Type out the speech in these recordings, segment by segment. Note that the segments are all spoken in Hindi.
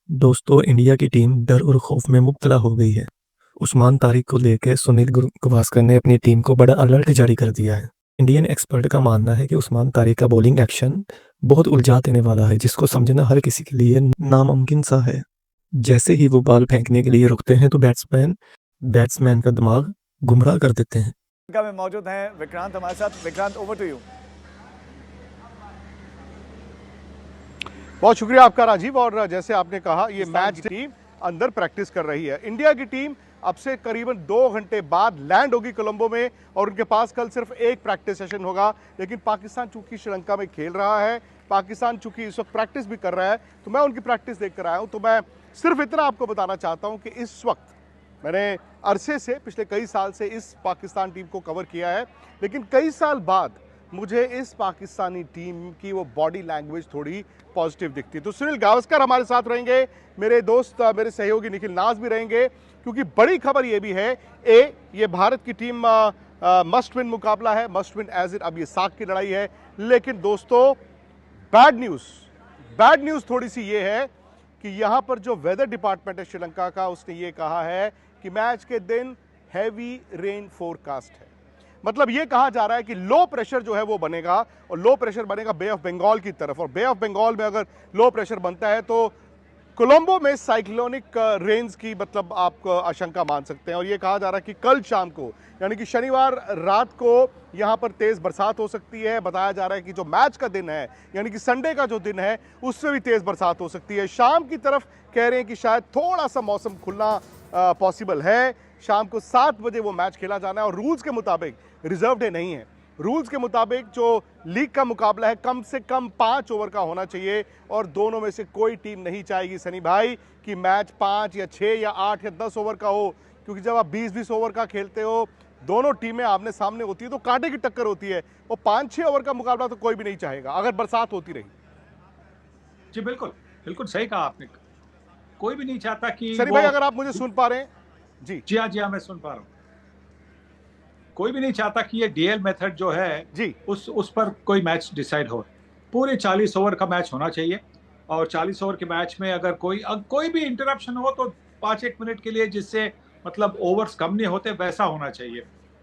दोस्तों, इंडिया की टीम डर और खौफ में मुब्तला हो गई है। उस्मान तारिक को लेकर सुनील गावस्कर ने अपनी टीम को बड़ा अलर्ट जारी कर दिया है। इंडियन एक्सपर्ट का मानना है कि उस्मान तारिक का बॉलिंग एक्शन बहुत उलझा देने वाला है, जिसको समझना हर किसी के लिए नामुमकिन सा है। जैसे ही वो बॉल फेंकने के लिए रुकते हैं तो बैट्समैन का दिमाग गुमराह कर देते हैं। में मौजूद हैं विक्रांत हमारे साथ। Vikrant, over to you. बहुत शुक्रिया आपका राजीव। और जैसे आपने कहा, ये मैच टीम अंदर प्रैक्टिस कर रही है। इंडिया की टीम अब से करीबन 2 घंटे बाद लैंड होगी कोलंबो में और उनके पास कल सिर्फ एक प्रैक्टिस सेशन होगा। लेकिन पाकिस्तान चूंकि श्रीलंका में खेल रहा है, पाकिस्तान चूंकि इस वक्त प्रैक्टिस भी कर रहा है, तो मैं उनकी प्रैक्टिस देख कर आया हूं। तो मैं सिर्फ इतना आपको बताना चाहता हूं कि इस वक्त मैंने अरसे से, पिछले कई साल से इस पाकिस्तान टीम को कवर किया है, लेकिन कई साल बाद मुझे इस पाकिस्तानी टीम की वो बॉडी लैंग्वेज थोड़ी पॉजिटिव दिखती है। तो सुनील गावस्कर हमारे साथ रहेंगे, मेरे दोस्त, मेरे सहयोगी निखिल नाज भी रहेंगे, क्योंकि बड़ी खबर ये भी है, ये भारत की टीम मस्ट विन मुकाबला है, मस्ट विन एज इट। अब ये साख की लड़ाई है। लेकिन दोस्तों, बैड न्यूज़ थोड़ी सी ये है कि यहाँ पर जो वेदर डिपार्टमेंट है श्रीलंका का, उसने ये कहा है कि मैच के दिन हैवी रेन फोरकास्ट है। मतलब ये कहा जा रहा है कि लो प्रेशर जो है वो बनेगा, और लो प्रेशर बनेगा बे ऑफ बंगाल की तरफ, और बे ऑफ बंगाल में अगर लो प्रेशर बनता है तो कोलंबो में साइक्लोनिक रेंज की मतलब आप आशंका मान सकते हैं। और ये कहा जा रहा है कि कल शाम को, यानी कि शनिवार रात को, यहाँ पर तेज बरसात हो सकती है। बताया जा रहा है कि जो मैच का दिन है, यानी कि संडे का जो दिन है, उसमें भी तेज बरसात हो सकती है। शाम की तरफ कह रहे हैं कि शायद थोड़ा सा मौसम खुलना पॉसिबल है। शाम को 7 बजे वो मैच खेला जाना है, और रूल्स के मुताबिक रिजर्व डे नहीं है। रूल्स के मुताबिक जो लीग का मुकाबला है, कम से कम 5 ओवर का होना चाहिए, और दोनों में से कोई टीम नहीं चाहेगी, सनी भाई, कि मैच 5 या 6 या 8 या 10 ओवर का हो। क्योंकि जब आप 20-20 ओवर का खेलते हो, दोनों टीमें आमने सामने होती है, तो कांटे की टक्कर होती है। और 5-6 ओवर का मुकाबला तो कोई भी नहीं चाहेगा अगर बरसात होती रही। जी बिल्कुल, बिल्कुल सही कहा आपने। कोई भी नहीं चाहता कि सनी वो। भाई, अगर आप मुझे सुन पा रहे हैं। जी जी हाँ, मैं सुन पा रहा हूँ। कोई भी नहीं चाहता कि ये डीएल मेथड जो है, जी उस पर कोई मैच डिसाइड हो। पूरे 40 ओवर का मैच होना चाहिए, और 40 ओवर के मैच में अगर कोई भी इंटरप्शन हो तो 5-1 मिनट के लिए, जिससे मतलब ओवर्स कम नहीं होते, वैसा होना चाहिए।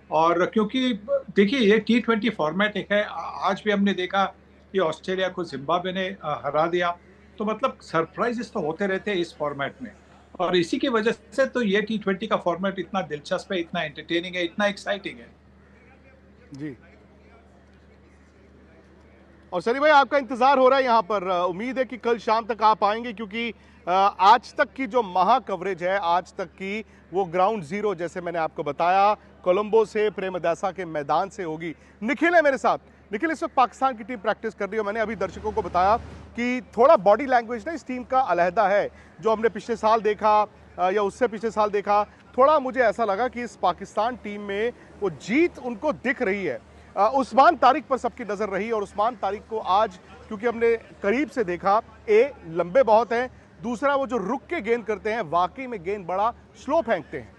और क्योंकि देखिए, ये T20 फॉर्मेट एक है। आज भी हमने देखा कि ऑस्ट्रेलिया को जिम्बाब्वे ने हरा दिया। तो मतलब सरप्राइजेस तो होते रहते हैं इस फॉर्मेट में, और इसी की वजह से तो ये T20 का फॉर्मेट इतना दिलचस्प है, इतना एंटरटेनिंग है, इतना एक्साइटिंग है। जी। और सनी भाई, आपका इंतजार हो रहा है यहाँ पर। उम्मीद है कि कल शाम तक आप आएंगे, क्योंकि आज तक की जो महा कवरेज है, आज तक की, वो ग्राउंड जीरो, जैसे मैंने आपको बताया, कोलंबो से, प्रेमदासा के मैदान से होगी। निखिल है मेरे साथ। निखिल, इस वक्त पाकिस्तान की टीम प्रैक्टिस कर रही है। मैंने अभी दर्शकों को बताया कि थोड़ा बॉडी लैंग्वेज ना इस टीम का अलहदा है। जो हमने पिछले साल देखा या उससे पिछले साल देखा, थोड़ा मुझे ऐसा लगा कि इस पाकिस्तान टीम में वो जीत उनको दिख रही है। उस्मान तारिक पर सबकी नज़र रही, और उस्मान तारिक को आज क्योंकि हमने करीब से देखा, लंबे बहुत हैं, दूसरा वो जो रुक के गेंद करते हैं, वाकई में गेंद बड़ा स्लो फेंकते हैं।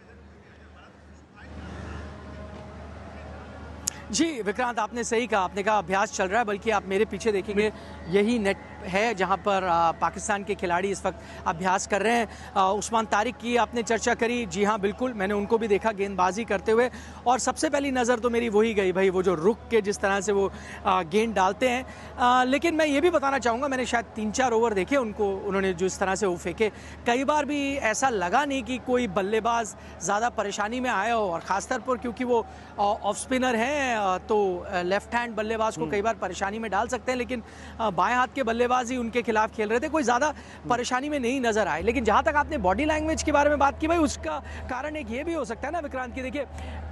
जी विक्रांत, आपने सही कहा। आपने कहा अभ्यास चल रहा है, बल्कि आप मेरे पीछे देखेंगे, यही नेट है जहां पर पाकिस्तान के खिलाड़ी इस वक्त अभ्यास कर रहे हैं। उस्मान तारिक की आपने चर्चा करी, जी हाँ बिल्कुल, मैंने उनको भी देखा गेंदबाजी करते हुए, और सबसे पहली नज़र तो मेरी वही गई भाई, वो जो रुक के जिस तरह से वो गेंद डालते हैं। लेकिन मैं ये भी बताना चाहूँगा, मैंने शायद 3-4 ओवर देखे उनको, उन्होंने जिस तरह से वो फेंके, कई बार भी ऐसा लगा नहीं कि कोई बल्लेबाज ज़्यादा परेशानी में आया हो। और ख़ासतौर पर क्योंकि वो ऑफ स्पिनर हैं, तो लेफ्ट हैंड बल्लेबाज को कई बार परेशानी में डाल सकते हैं, लेकिन बाएं हाथ के बल्लेबाज ही उनके खिलाफ खेल रहे थे, कोई ज़्यादा परेशानी में नहीं नजर आए। लेकिन जहां तक आपने बॉडी लैंग्वेज के बारे में बात की भाई, उसका कारण एक ये भी हो सकता है ना विक्रांत, की देखिए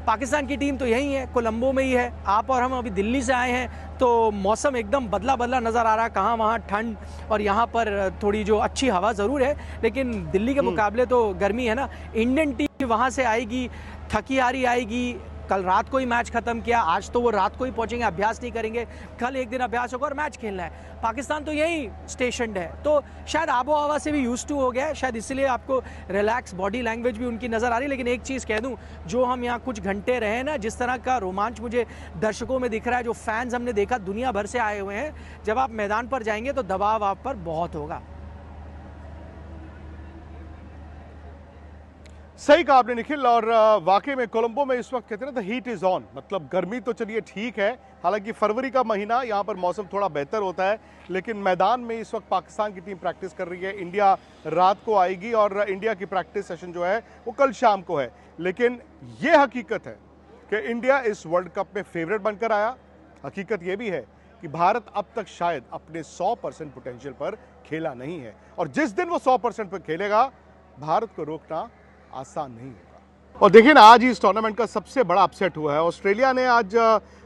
पाकिस्तान की टीम तो यही है, कोलंबो में ही है, आप और हम अभी दिल्ली से आए हैं, तो मौसम एकदम बदला बदला नज़र आ रहा है, कहाँ वहाँ ठंड, और यहाँ पर थोड़ी जो अच्छी हवा ज़रूर है, लेकिन दिल्ली के मुकाबले तो गर्मी है ना। इंडियन टीम वहाँ से आएगी, थकी हारी आएगी, कल रात को ही मैच खत्म किया, आज तो वो रात को ही पहुंचेंगे, अभ्यास नहीं करेंगे, कल एक दिन अभ्यास होगा और मैच खेलना है। पाकिस्तान तो यही स्टेशनड है, तो शायद आबो हवा से भी यूज टू हो गया है, शायद इसलिए आपको रिलैक्स बॉडी लैंग्वेज भी उनकी नज़र आ रही है। लेकिन एक चीज़ कह दूं, जो हम यहाँ कुछ घंटे रहे ना, जिस तरह का रोमांच मुझे दर्शकों में दिख रहा है, जो फैंस हमने देखा दुनिया भर से आए हुए हैं, जब आप मैदान पर जाएंगे तो दबाव आप पर बहुत होगा। सही कहा आपने निखिल। और वाकई में कोलंबो में इस वक्त कहते हैं ना द हीट इज ऑन, मतलब गर्मी तो चलिए ठीक है, हालांकि फरवरी का महीना यहाँ पर मौसम थोड़ा बेहतर होता है, लेकिन मैदान में इस वक्त पाकिस्तान की टीम प्रैक्टिस कर रही है। इंडिया रात को आएगी और इंडिया की प्रैक्टिस सेशन जो है वो कल शाम को है। लेकिन ये हकीकत है कि इंडिया इस वर्ल्ड कप में फेवरेट बनकर आया। हकीकत ये भी है कि भारत अब तक शायद अपने 100% पोटेंशियल पर खेला नहीं है, और जिस दिन वो 100% पर खेलेगा भारत को रोकना आसान नहीं होगा। और देखिए ना, आज ही इस टूर्नामेंट का सबसे बड़ा अपसेट हुआ है। ऑस्ट्रेलिया ने आज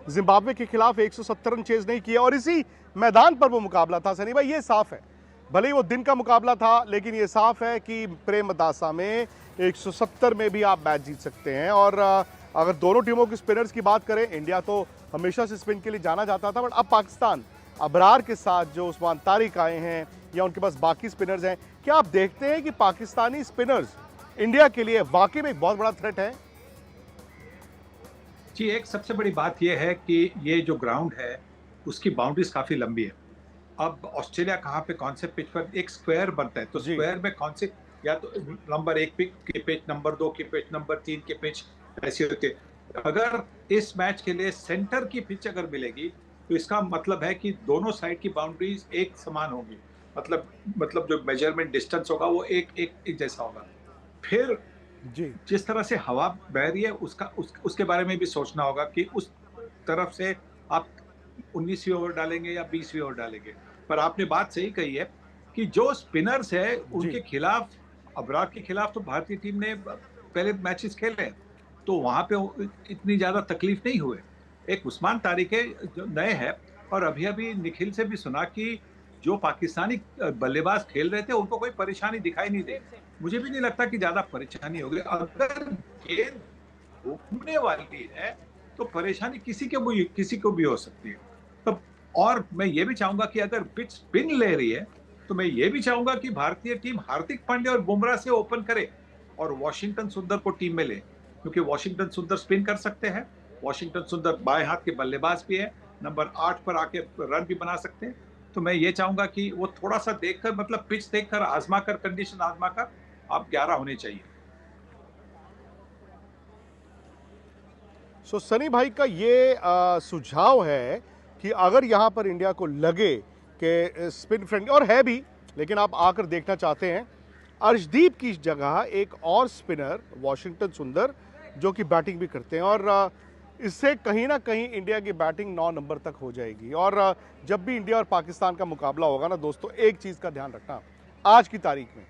जिम्बाब्वे के खिलाफ 170 रन चेज नहीं किए, और इसी मैदान पर वो मुकाबला था। सनी भाई, ये साफ है, भले ही वो दिन का मुकाबला था, लेकिन ये साफ है कि प्रेमदासा में 170 में भी आप मैच जीत सकते हैं। और अगर दोनों टीमों की स्पिनर्स की बात करें, इंडिया तो हमेशा से स्पिन के लिए जाना जाता था, बट अब पाकिस्तान अबरार के साथ जो उस्मान तारिक आए हैं या उनके पास बाकी स्पिनर्स हैं, क्या आप देखते हैं कि पाकिस्तानी स्पिनर्स इंडिया के लिए वाकई में एक बहुत बड़ा थ्रेट है? जी, एक सबसे बड़ी बात यह है कि ये जो ग्राउंड है उसकी बाउंड्रीज काफी लंबी है। अब ऑस्ट्रेलिया कहाँ पे कौन से पिच पर एक स्क्वायर बनता है, तो जी। स्क्वायर में कौन से, या तो नंबर 1 के पिच, नंबर 2 के पिच, नंबर 3 के पिच, ऐसे होते। अगर इस मैच के लिए सेंटर की पिच अगर मिलेगी तो इसका मतलब है कि दोनों साइड की बाउंड्रीज एक समान होगी। मतलब जो मेजरमेंट डिस्टेंस होगा वो एक जैसा होगा। फिर जी जिस तरह से हवा बह रही है उसके बारे में भी सोचना होगा कि उस तरफ से आप 19वीं ओवर डालेंगे या 20वीं ओवर डालेंगे। पर आपने बात सही कही है कि जो स्पिनर्स है उनके खिलाफ, अबरार के खिलाफ तो भारतीय टीम ने पहले मैचेस खेले, तो वहां पे इतनी ज्यादा तकलीफ नहीं हुए। एक उस्मान तारिक है जो नए हैं, और अभी निखिल से भी सुना कि जो पाकिस्तानी बल्लेबाज खेल रहे थे उनको कोई परेशानी दिखाई नहीं दी। मुझे भी नहीं लगता कि ज्यादा परेशानी होगी। अगर गेंद घूमने वाली है तो परेशानी किसी को भी हो सकती है। तो और मैं ये भी चाहूंगा कि अगर पिच स्पिन ले रही है तो मैं ये भी चाहूंगा कि भारतीय टीम हार्दिक पांड्या और बुमराह से ओपन करे और वॉशिंगटन सुंदर को टीम में ले, क्योंकि वॉशिंगटन सुंदर स्पिन कर सकते हैं। वॉशिंगटन सुंदर बाएं हाथ के बल्लेबाज भी है, नंबर 8 पर आके रन भी बना सकते हैं। तो मैं ये चाहूंगा कि वो थोड़ा सा देखकर, मतलब पिच देखकर, आजमाकर, कंडीशन आजमाकर आप 11 होने चाहिए। सो सनी भाई का ये सुझाव है कि अगर यहाँ पर इंडिया को लगे कि स्पिन फ्रेंडली, और है भी, लेकिन आप आकर देखना चाहते हैं, अर्शदीप की जगह एक और स्पिनर वॉशिंगटन सुंदर जो कि बैटिंग भी करते हैं, और इससे कहीं ना कहीं इंडिया की बैटिंग 9 नंबर तक हो जाएगी। और जब भी इंडिया और पाकिस्तान का मुकाबला होगा ना दोस्तों, एक चीज़ का ध्यान रखना, आज की तारीख में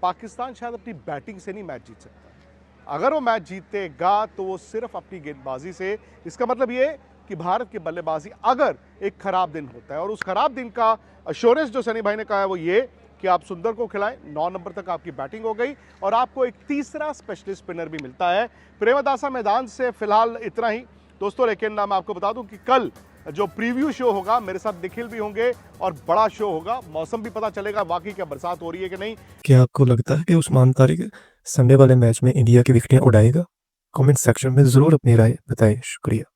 पाकिस्तान शायद अपनी बैटिंग से नहीं मैच जीत सकता। अगर वो मैच जीतेगा तो वो सिर्फ अपनी गेंदबाजी से। इसका मतलब ये कि भारत की बल्लेबाजी अगर एक खराब दिन होता है, और उस खराब दिन का अश्योरेंस जो सनी भाई ने कहा है वो ये कि आप सुंदर को खिलाएं, 9 नंबर तक आपकी बैटिंग हो गई और आपको एक तीसरा स्पेशलिस्ट स्पिनर भी मिलता है। प्रेमदासा मैदान से फिलहाल इतना ही दोस्तों, लेकिन मैं आपको बता दूं कि कल जो प्रीव्यू शो होगा मेरे साथ निखिल भी होंगे और बड़ा शो होगा। मौसम भी पता चलेगा वाकई क्या बरसात हो रही है कि नहीं। क्या आपको लगता है कि उस्मान तारिक संडे वाले मैच में इंडिया की विकेटें उड़ाएगा? कमेंट सेक्शन में ज़रूर अपनी राय बताएं। शुक्रिया।